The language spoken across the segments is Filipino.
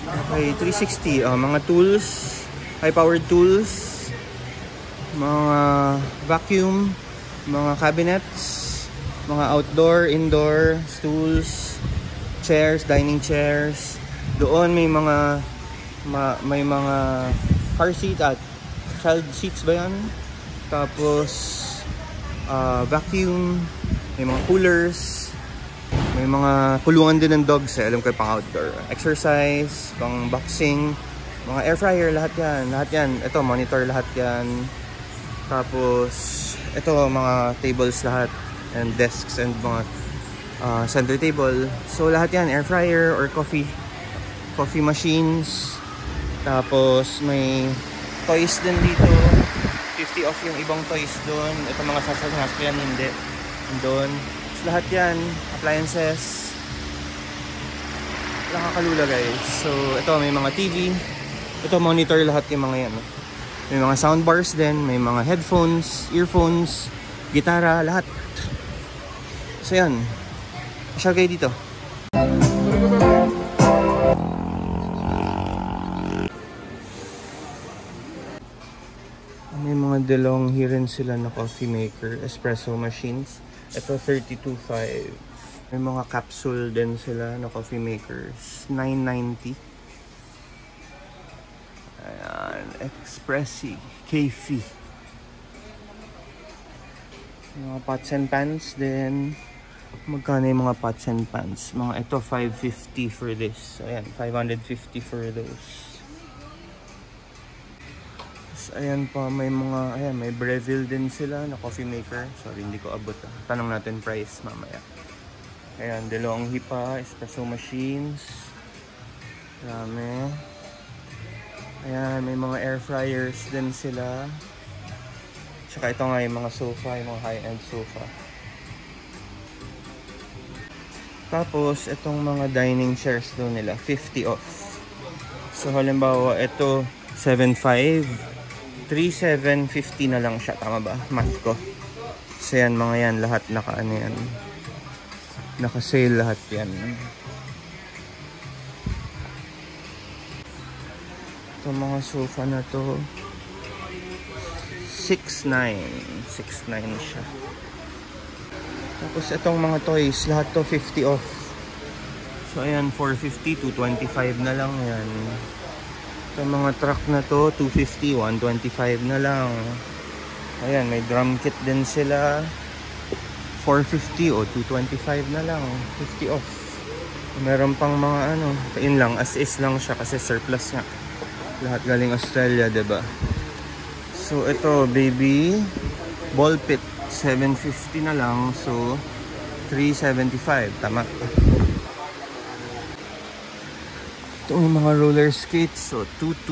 Okay, 360. Mga tools, high-powered tools, mga vacuum, mga cabinets, mga outdoor, indoor, stools, chairs, dining chairs. Doon may mga car seat at child seats ba yan? Tapos vacuum, may mga coolers, may mga kulungan din ng dogs alam ko pang outdoor. Exercise, pang boxing, mga air fryer, lahat yan. Ito, monitor lahat yan. Tapos, ito, mga tables lahat. And desks and mga center table. So, lahat yan, air fryer or coffee machines. Tapos, may toys din dito. 50 off yung ibang toys doon. Ito mga sasakyan, hindi. Doon. Lahat yan, appliances. Nakakalula guys. So ito may mga TV. Ito monitor lahat yung mga yan. May mga soundbars din, may mga headphones, earphones, gitara, lahat. So yan. Masyal kayo dito. May mga DeLonghi rin sila na coffee maker, espresso machines. Ito 32.5. May mga capsule din sila na coffee makers. 990. Ayan. Expressi. Cafe. Mga pots and pans din. Magkano yung mga pots and pans? Mga ito 550 for this. Ayan. 550 for those. Ayan pa, may mga, ayan, may Breville din sila na coffee maker. Sorry, hindi ko abot. Tanong natin price mamaya. Ayan, DeLonghi pa, espresso machines. Marami. Ayan, may mga air fryers din sila. Tsaka ito nga yung mga sofa, yung mga high-end sofa. Tapos, itong mga dining chairs doon nila, 50 off. So, halimbawa, ito, 7.5. 3,750 na lang siya. Tama ba? Math ko. So yan, mga yan. Lahat naka-ano yan. Naka-sale lahat yan. Ito mga sofa na to. 6,900. 6,900 siya. Tapos itong mga toys. Lahat to 50 off. So ayan, 450 to 25 na lang yan. Sa mga truck na to, 250, 125 na lang. Ayan, may drum kit din sila. 450 o 225 na lang. 50 off. Meron pang mga ano, yun lang, as is lang siya kasi surplus nga. Lahat galing Australia, diba? So, ito, baby, ball pit, 750 na lang. So, 375, tama. Ito yung mga roller skates, so 2.2.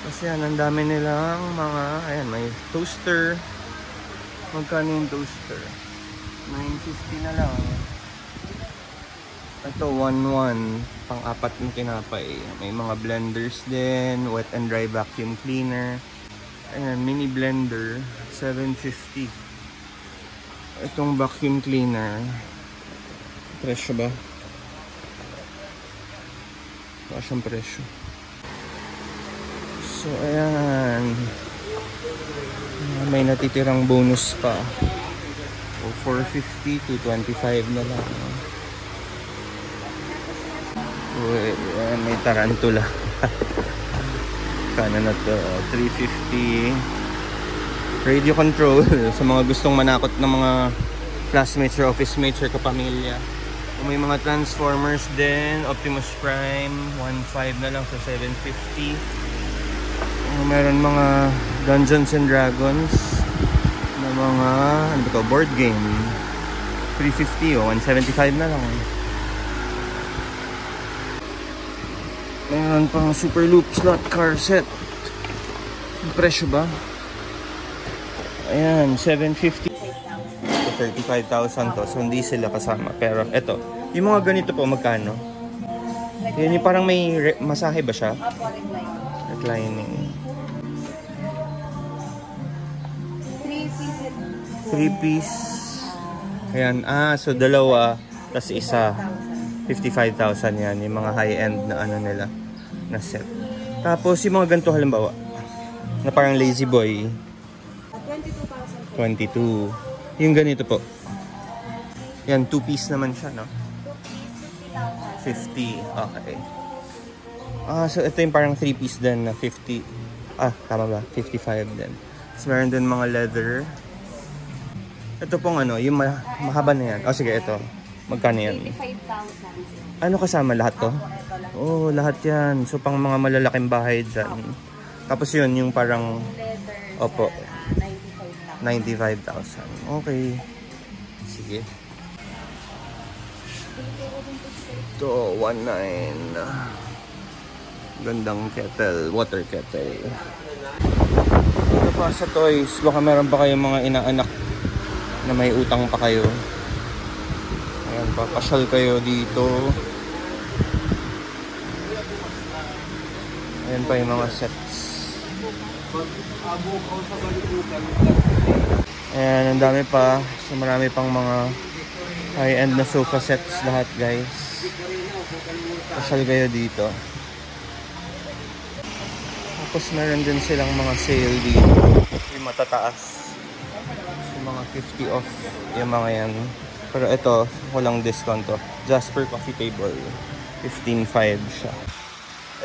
Kasi yan, ang dami nilang mga, ayan, may toaster. Magkano yung toaster? 950 na lang. Ito, 1.1. Pang-apat ng tinapay. May mga blenders din, wet and dry vacuum cleaner. Ayan, mini blender, 750. Itong vacuum cleaner, presyo ba? Wala siyang presyo. So, ayan. May natitirang bonus pa. O, 450 to 25 na lang. Uy, may tarantula. Kana na to, 350. Radio control sa mga gustong manakot ng mga classmates or office mates or kapamilya. Kung may mga Transformers din, Optimus Prime, 1.5 na lang sa 750. Kung meron mga Dungeons and Dragons na mga ano ba to, board game, 350 o 175 na lang. Meron pang Super Loop slot car set. Ang presyo ba? Ayan, 750 to 35,000 to. So, hindi sila kasama. Pero, eto. Yung mga ganito po, magkano? Yan yung parang may masahe ba siya? Reclining. 3-piece. 3-piece. Ayan. Ah, so dalawa. Tapos isa, 55,000 yan. Yung mga high-end na ano nila, na set. Tapos yung mga ganito halimbawa, na parang Lazy Boy, 22. Yung ganito po. Yan, 2-piece naman siya, no? 50. Okay. So ito yung parang 3-piece din na 50. Tama ba? 55 din. Tapos meron din mga leather. Ito pong ano, yung mahaba na yan. Sige, ito. Magkano yan? 85,000. Ano kasama lahat to? Oh, lahat yan. So pang mga malalaking bahay dyan. Tapos yun, yung parang... Leather. Opo. 95,000. 95,000. Okay. Sige. Ito, 19. Gandang kettle. Water kettle. Ito pa sa toys. Baka meron pa kayong mga inaanak na may utang pa kayo. Ayan, papasyal kayo dito. Ayan pa yung mga sets. Ayan, ang dami pa. So marami pang mga high-end na sofa sets lahat, guys. Pasyal kayo dito. Tapos meron din silang mga sale dito. Yung matataas. Yung mga 50 off. Yung mga yan. Pero ito, walang discount to. Jasper Coffee Table. 15.5 siya.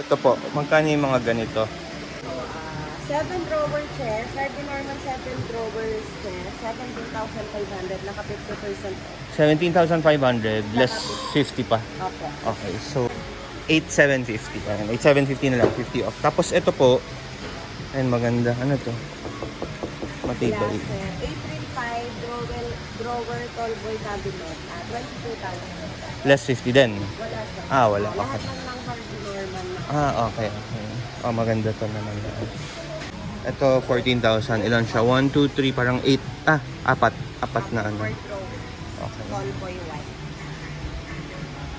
Ito po, magkano yung mga ganito? 7-drawer chest. Harvey Norman 7-drawer chest. 17,500. Naka 50% off. 17,500 less 50 pa. Opo. Okay, so 8,750. Ayan, 8,750 na lang, 50 off. Tapos ito po, ayun, maganda. Ano to? Matibay. April 5, drawer, tallboy cabinet. 22,000. Less 50 din. Wala siya. Wala. Lahat Okay. lang ng Harvey Norman. Okay. Maganda to naman. Ito, 14,000. Ilan siya? 1, 2, 3, parang 8. Apat na ano. Okay. Tallboy white.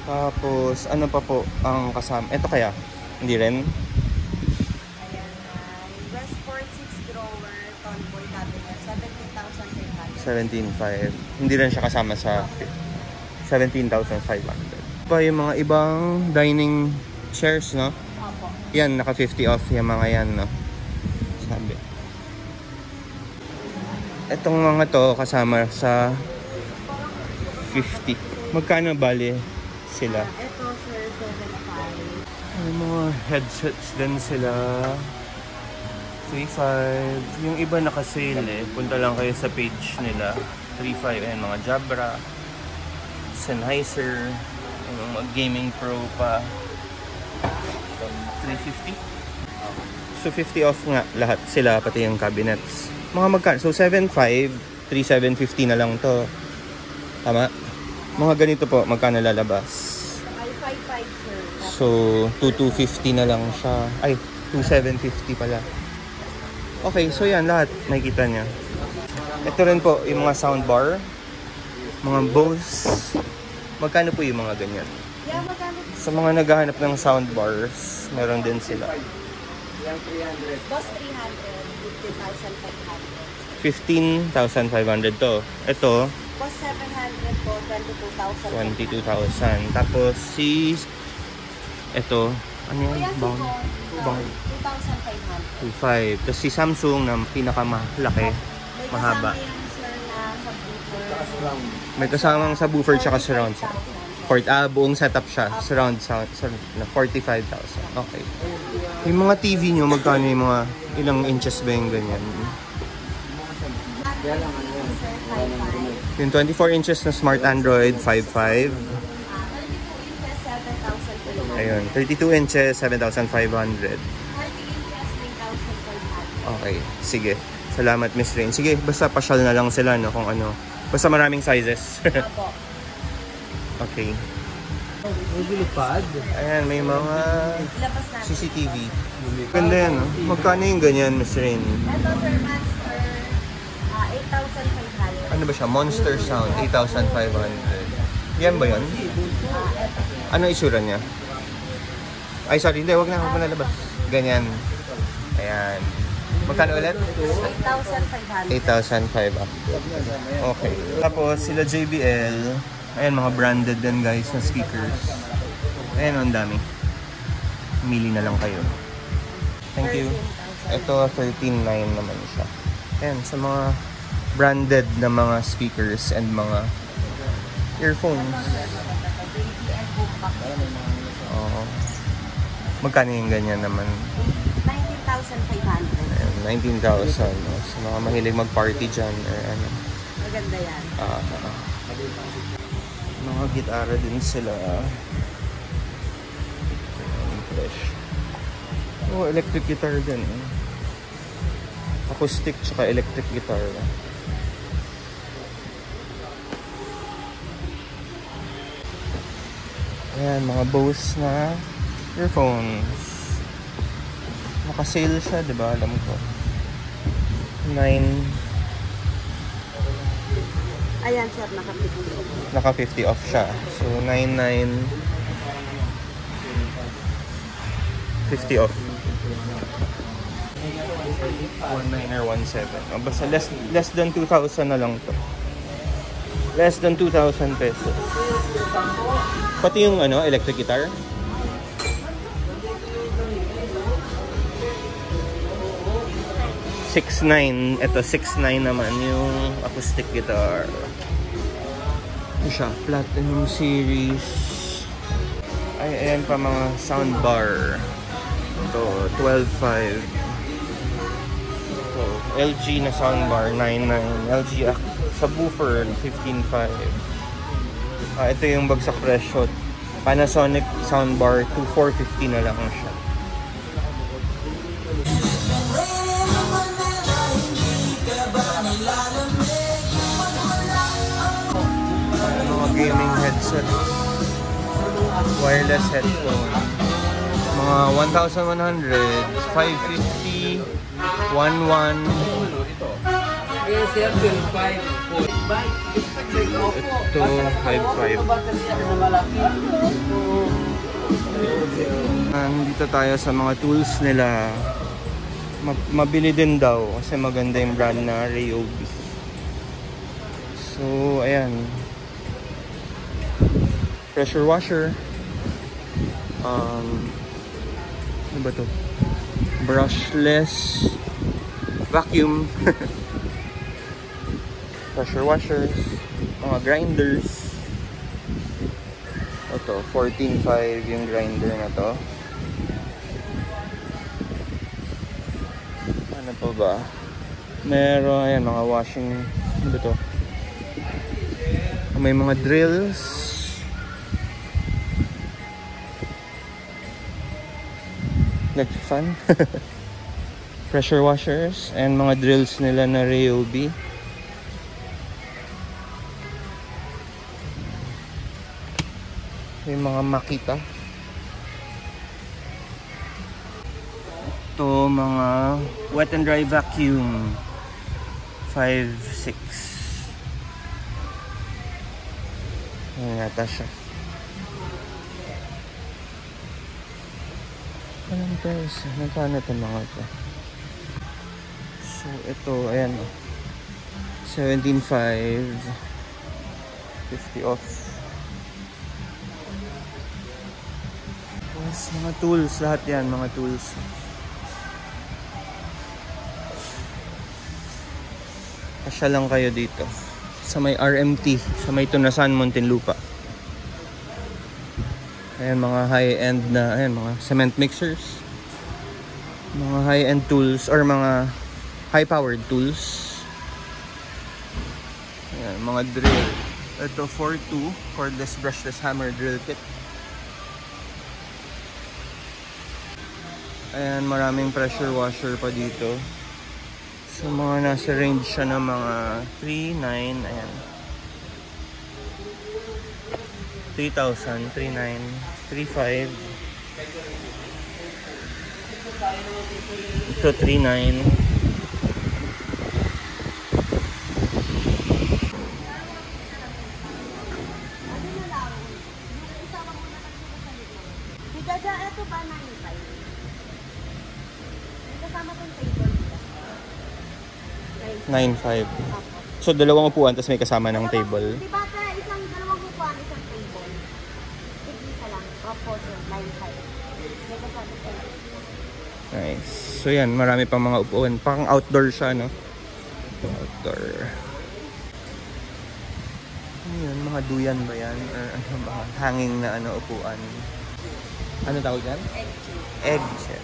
Tapos, ano pa po ang kasama? Ito kaya? Hindi rin? Ayan. Westport 6-drawer, tallboy cabinet. 17,500. 17,500. Hindi rin siya kasama sa 17,500. Pa yung mga ibang dining chairs, no? Opo. Yan, naka 50 off yung mga yan, no? Sabi. Itong mga to kasama sa 50. Magkano bali sila? Ito, sir, 7,500. May mga headsets din sila. 3,500. Yung iba naka-sale Punta lang kayo sa page nila. 3,500. Ayan, mga Jabra. Sennheiser. Yung mga gaming pro pa. 350. So 50 off nga lahat sila, pati yung cabinets. Mga magkano? So 7,500, 3,750 na lang to. Tama? Mga ganito po, magkano lalabas? Ay, 5,500, sir. So 2,250 na lang siya. Ay, 2,750 pala. Okay, so yan lahat nakikita niya. Ito rin po yung mga soundbar, mga Bose. Magkano po yung mga ganyan? Yeah, magkano? Sa mga naghahanap ng soundbars, meron din sila. Boss 300, 15,500. 15,500 to. Ito, Boss 700 po, 22,000. 22,000. Tapos si ito, ano yan? Kuya, si Bang? Bon, Bang. 2,500. 2,500. Tapos si Samsung na pinakamalaki, May mahaba. kasama yan, sir, na subwoofer. May kasamang subwoofer tsaka surround sound. Buong setup siya. Surround sound na 45,000. Okay. Yung mga TV nyo, magkano yung mga ilang inches ba yung ganyan? Sir, 5,500. Yung 24 inches na smart Android, 5,500. 32 inches, 7,500. Ayun, 32 inches, 7,500. 40 inches, 3,500. Okay, sige. Salamat, Miss Rain. Sige, basta pasyal na lang sila, no, kung ano. Basta maraming sizes. Opo. Okay. Ayan, may mga Labas natin. CCTV. Ganda yan, no? Magkano yung ganyan, Miss Rain? Ito, sir, Monster, 8,500. Ano ba siya? Monster Sound, 8,500. Yan ba yun? Ito. Ano itsura niya? Ay, sorry. Hindi, wag na labas. Ganyan. Ayan. Magkano ulit? 8,500. 8,500. Okay. Tapos, sila JBL. Ayan, mga branded din guys na speakers. Ayan, ang dami. Mili na lang kayo. Thank you. Ito, 13.9 naman siya. Ayan, sa mga branded na mga speakers and mga earphones. Oo. Magkano yung ganyan naman? 19,500. 19,000. Sa mga mahilig mag-party dyan or ano. Maganda yan. Mga gitara din sila. Fresh. Oh, electric guitar din. Acoustic tsaka electric guitar. Ayan, mga Bose na earphones. Naka-sale siya, di ba? Alam ko. 9. Ayan sir, naka-50 off. Naka-50 off siya. So, 99. 50 off. 19 or 17. Oh, basta less than 2,000 na lang to. Less than 2,000 pesos. Pati yung ano, electric guitar. $6,900. Ito, $6,900 naman yung acoustic guitar. Ito siya, Platinum Series. Ay, ayan pa mga soundbar. Ito, 12,500. Ito, LG na soundbar, 9,900. LG subwoofer, 15,500. Ito yung bagsak presyo. Panasonic soundbar, 2,450 na lang siya. Mga gaming headset, wireless headphone, mga 1,100, 550, 11. Ito 5,500. Dito tayo sa mga tools nila. Mabili din daw kasi maganda yung brand na Ryobi. So ayan, pressure washer, ano ba to, brushless vacuum. Pressure washers, mga grinders. Ito, 14,500 yung grinder na to. Ano pa ba? Meron, ayan, mga washing, ano ba to? May mga drills. Electric fan. Pressure washers and mga drills nila na Ryobi. May mga Makita. Ito mga wet and dry vacuum, 5,600. Ayan yata siya. Anong price? Nagkano ito mga ito? So ito, ayan, 17,500. 50 off. Yes, mga tools, lahat yan, mga tools. Kasya lang kayo dito sa may RMT, sa may Tunasan, Muntinlupa. Ayan, mga high-end na, ayan, mga cement mixers, mga high-end tools or mga high-powered tools. Ayan, mga drill. Ito 4.2 cordless brushless hammer drill kit. Ayan, maraming pressure washer pa dito. So mga nasa range siya ng mga 3,900. Ayan, 3,000, 3,900, 3,500. Ito 3,900. Ito ba 9,500? Kasama tong table nila. 9,500. So dalawang upuan tapos may kasama ng table. Di ba isang dalawang upuan po sir, 9.5. May kasama po. Nice. So yan, marami pang mga upuan. Pang outdoor siya, no? Outdoor. Ano yun? Mga duyan ba yan? Or ano ba? Hanging na upuan. Ano tawag yan? Egg chair. Egg chair.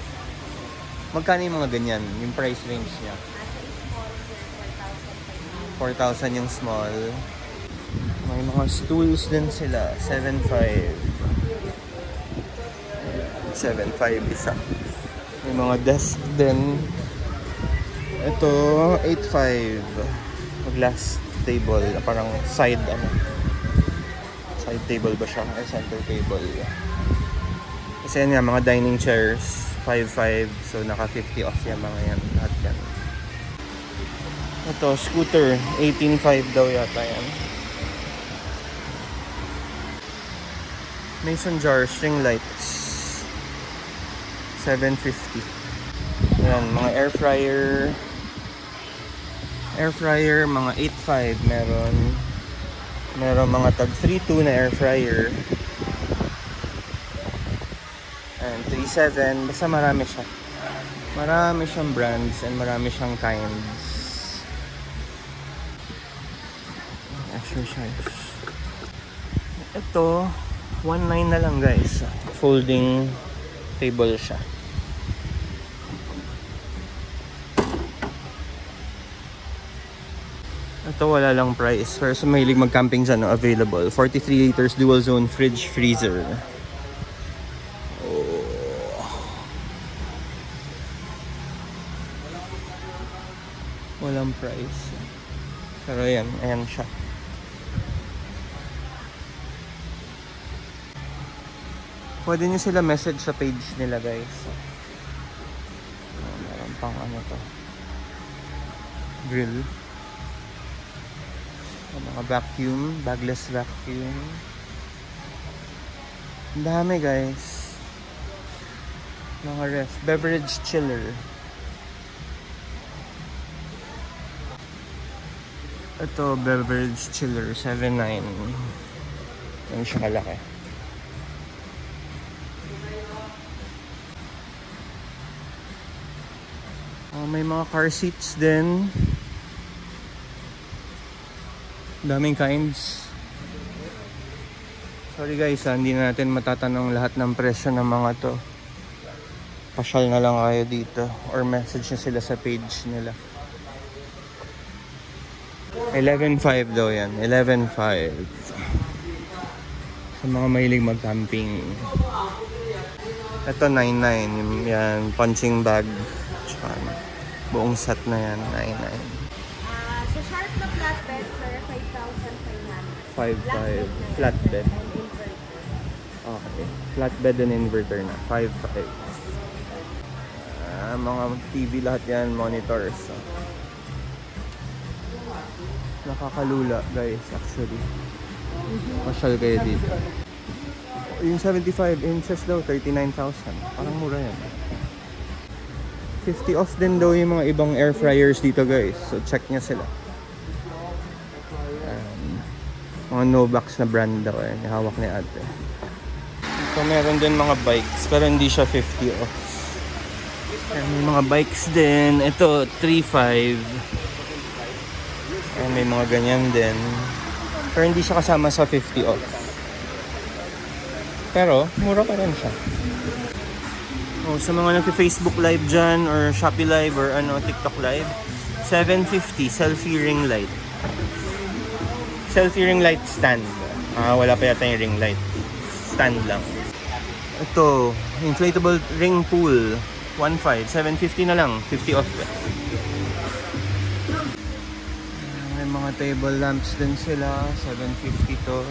Magkano yung mga ganyan? Yung price range niya? Asa is small sir, 4,500. 4,000 yung small. May mga stools din sila. 7,500. 7,500 isa. May mga desk din. Ito, 8,500. Glass table. Parang side, side table ba siya? Ay, center table. Kasi yan nga, mga dining chairs. 5,500. So, naka 50 off yan mga yan. Lahat yan. Ito, scooter. 18,500 daw yata yan. Mason jar, string lights. 750. Ayan, mga air fryer. Air fryer, mga 8.5 meron. Meron mga tag 3.2 na air fryer. And 3.7. Basta marami siya. Marami siyang brands and marami siyang kinds. Exercise. Ito, 1.9 na lang guys. Folding table siya. Ito wala lang price. Pero sa mahilig mag-camping dyan, available. 43 liters dual zone fridge freezer. Oh. Walang price. Pero yan, ayan siya. Pwede nyo sila message sa page nila guys. Meron pang to. Grill. Mga vacuum, bagless vacuum. Ang dami guys. Mga ref, beverage chiller. Ito, beverage chiller, 7.9. Yan siya kalaki. May mga car seats din. Daming kinds. Sorry guys, hindi na natin matatanong lahat ng presyo ng mga to. Pasyal na lang kayo dito or message nyo sila sa page nila. 11.5 daw yan. 11.5 sa mga mahilig mag-camping. Ito 9.9. Yan, punching bag. Buong set na yan, 9.9. Sa sharp na flatbed, sir, 5,500. 5.5. Flatbed. Okay. Flatbed and inverter na. 5.5. Mga TV lahat yan, monitors. Nakakalula guys, actually. Pasyal kayo dito. Yung 75 inches daw, 39,000. Parang mura yan. 50 off din daw yung mga ibang air fryers dito guys. So check nyo sila. Mga Novax na brand daw yan. Hawak ni ate. So meron din mga bikes pero hindi siya 50 off. May mga bikes din. Ito 3.5. May mga ganyan din. Pero hindi siya kasama sa 50 off. Pero mura pa rin siya. Sa mga nag-Facebook live dyan or Shopee live or TikTok live, 750 selfie ring light. Selfie ring light stand. Wala pa yata yung ring light. Stand lang. Ito, inflatable ring pool. 1.5. 750 na lang. 50 off. May mga table lamps din sila. 750 to.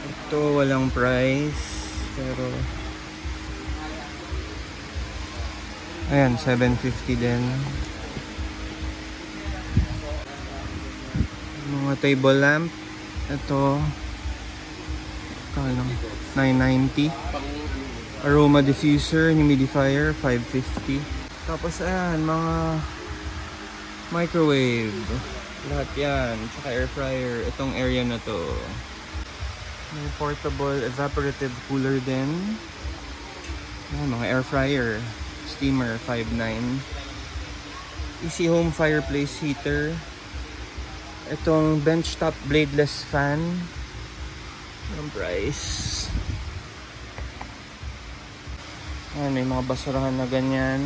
Ito, walang price. Pero ayan, 750 din. Mga table lamp. Ito, kalang 990. Aroma diffuser, humidifier, 550. Tapos ayan, mga microwave. Lahat yan. Tsaka air fryer. Itong area na to. May portable evaporative cooler din. Mga air fryer, steamer 5.9. Easy home fireplace heater. Itong benchtop bladeless fan. Ang price. Ayan, may mga basurahan na ganyan.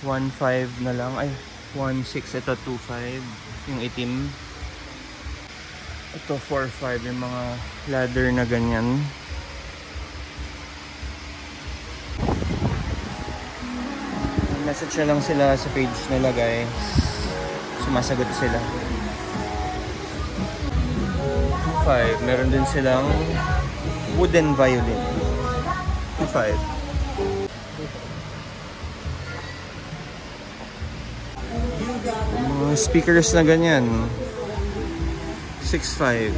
1.5 na lang. Ay, 1.6. Ito 2.5. Yung itim. Ito 4.5. Yung mga ladder na ganyan. Message na lang sila sa page nila, guys. Sumasagot sila. 2.5. Meron din silang wooden violin. 2.5. Speakers na ganyan. 6.5.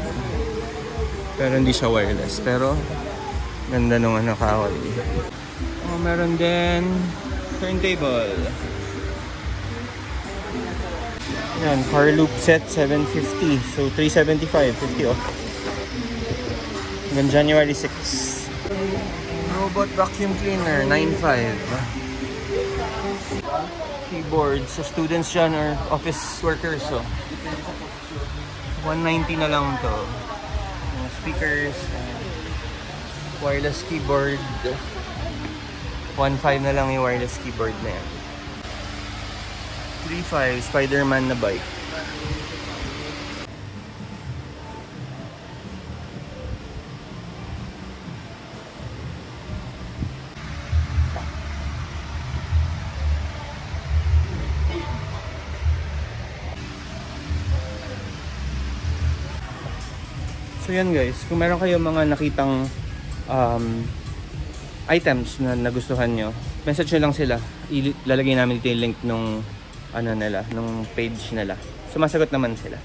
Pero hindi siya wireless. Pero ganda nung kahoy. Meron din turntable. Yan, car loop set 750. So 375, 50 off. Hanggang January 6. Robot vacuum cleaner 9.5. Keyboard sa students dyan or office workers. So 190 na lang to. Speakers, wireless keyboard. 1.5 na lang yung wireless keyboard na yan. 3.5 Spider-Man na bike. So yan guys, kung meron kayo mga nakitang items na nagustuhan nyo, message nyo lang sila. Ilalagay namin dito yung link nung nung page nila. Sumasagot naman sila.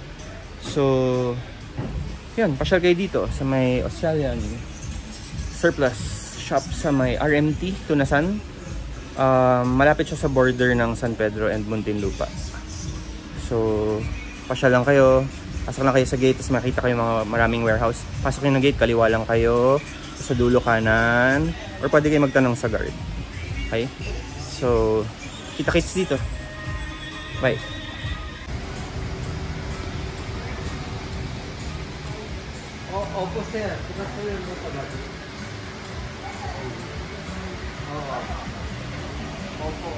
So yun, pasyal kayo dito sa may Australian surplus shop sa may RMT, Tunasan. Malapit siya sa border ng San Pedro and Muntinlupa. So pasyal lang kayo. Pasok lang kayo sa gate, tapos makita kayo mga maraming warehouse. Pasok kayo ng gate, kaliwa lang kayo. Sa dulo kanan. Or pwede kayo magtanong sa guard. Okay? So, kita-kits dito. Bye. Opo, sir. Opo,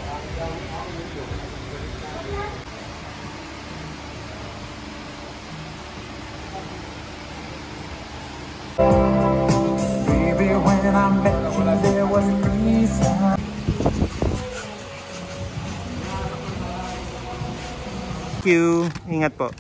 Baby, when I met you, there was reason. Thank you. Ingat po.